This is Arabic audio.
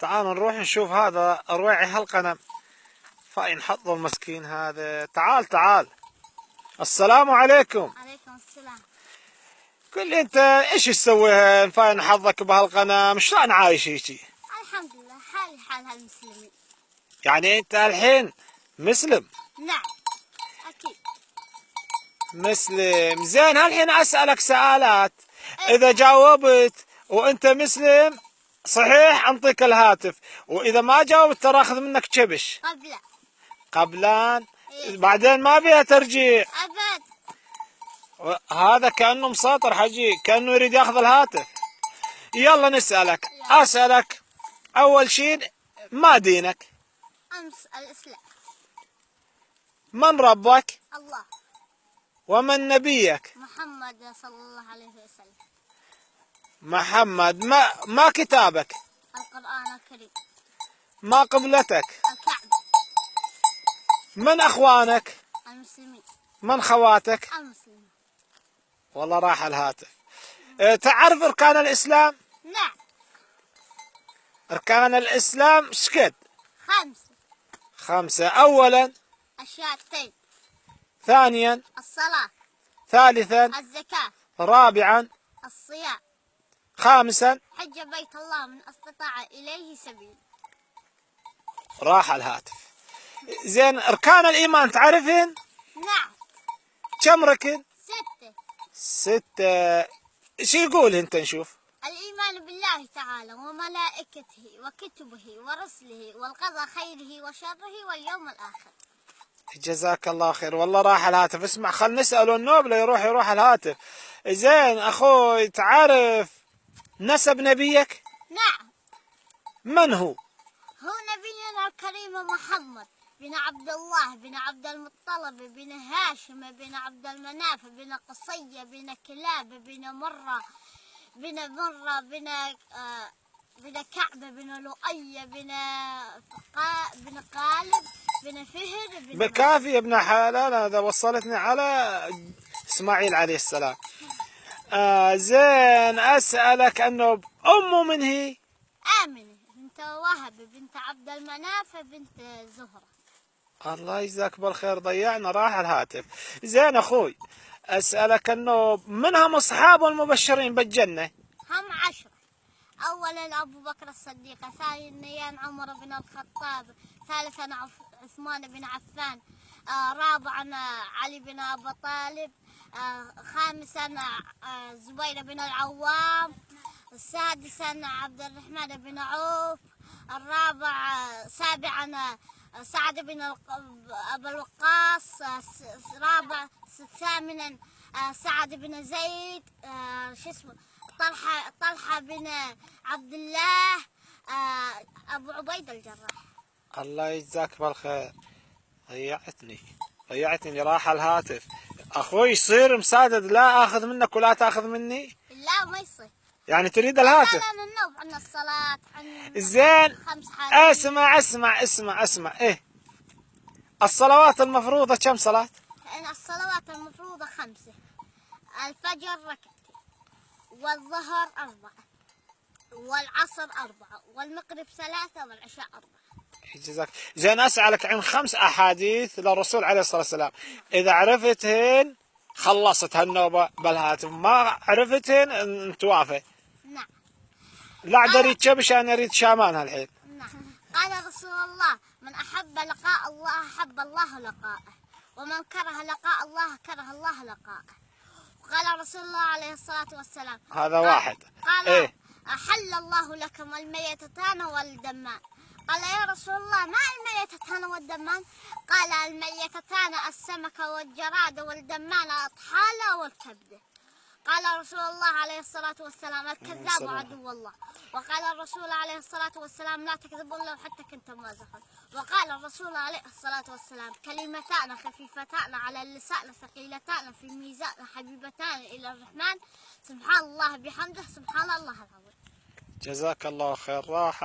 تعال نروح نشوف هذا رواعي هالقنم فاين حظه المسكين هذا. تعال. السلام عليكم. عليكم السلام. قل لي انت ايش تسوي فاين حظك بهالقنم؟ شلون عايش هيجي؟ الحمد لله حالي حال هالمسلمين. يعني انت الحين مسلم؟ نعم اكيد مسلم. زين هالحين اسالك سؤالات، اذا جاوبت وانت مسلم صحيح انطيك الهاتف، واذا ما جاوبت ترى اخذ منك كبش. قبلان إيه؟ بعدين ما بيها ترجيع. ابد. هذا كانه مساطر حجي، كانه يريد ياخذ الهاتف. يلا نسالك. اسالك اول شيء، ما دينك؟ امس الاسلام. من ربك؟ الله. ومن نبيك؟ محمد صلى الله عليه وسلم. محمد. ما كتابك؟ القرآن الكريم. ما قبلتك؟ الكعبة. من اخوانك؟ المسلمين. من خواتك؟ المسلمين. والله راح الهاتف. تعرف اركان الاسلام؟ نعم. اركان الاسلام شقد؟ 5. 5. اولا؟ الشهادتين. ثانيا؟ الصلاة. ثالثا؟ الزكاة. رابعا؟ الصيام. خامسا؟ حج بيت الله من استطاع اليه سبيل. راح الهاتف. زين اركان الايمان تعرفين؟ نعم. كم ركن؟ 6. 6. شو يقول انت نشوف؟ الإيمان بالله تعالى وملائكته وكتبه ورسله والقضاء خيره وشره واليوم الآخر. جزاك الله خير. والله راح الهاتف. اسمع خل نسأله النوبلة يروح الهاتف. زين أخوي تعرف نسب نبيك؟ نعم. من هو؟ هو نبينا الكريم محمد بن عبد الله بن عبد المطلب بن هاشم بن عبد المناف بن قصي بن كلاب بن مرة بن كعب بن لؤي بن قالب بن فهر بكافي ابن حلال. هذا وصلتني على إسماعيل عليه السلام. زين أسألك أنه أمه من هي؟ آمنة بنت وهب بنت عبد المناف بنت زهرة. الله يجزاك بالخير ضيعنا راح الهاتف. زين أخوي أسألك أنه منهم أصحاب المبشرين بالجنة؟ هم 10. أولا أبو بكر الصديق، ثانيا عمر بن الخطاب، ثالثا عثمان بن عفان، رابعا علي بن أبي طالب، خامسا زبير بن العوام، سادسا عبد الرحمن بن عوف، سابعا سعد بن أبي الوقاص، ثامنا سعد بن زيد، طلحة بن عبد الله، أبو عبيد الجراح. الله يجزاك بالخير. ضيعتني راح الهاتف. أخوي يصير مسادد، لا آخذ منك ولا تأخذ مني؟ لا ما يصير. يعني تريد الهاتف؟ لا النوم عن الصلاة عن زين 5 حاجات. اسمع. إيه الصلوات المفروضة كم صلاة؟ الصلوات المفروضة 5. الفجر 2 والظهر 4 والعصر 4 والمغرب 3 والعشاء 4. جزاك. زين أسألك عن 5 أحاديث للرسول عليه الصلاة والسلام، إذا عرفتهن خلصت هالنوبة بالهاتف، ما عرفتهن توافق. نعم. لا أريد شبش، أنا أريد شامان هالحين. نعم. قال رسول الله: من أحب لقاء الله أحب الله لقاءه، ومن كره لقاء الله كره الله لقاءه. وقال رسول الله عليه الصلاة والسلام: هذا واحد. قال إيه؟ أحل الله لكم الميتتان والدمان. قال: يا رسول الله ما الميتتان والدمان؟ قال: الميتتان السمك والجراد والدمان الأطحال والكبد. قال رسول الله عليه الصلاة والسلام: الكذاب عدو الله. وقال الرسول عليه الصلاة والسلام: لا تكذبون لو حتى كنتم مازحون. وقال الرسول عليه الصلاة والسلام: كلمتان خفيفتان على اللسان ثقيلتان في الميزان حبيبتان إلى الرحمن، سبحان الله بحمده سبحان الله العظيم. جزاك الله خير. راح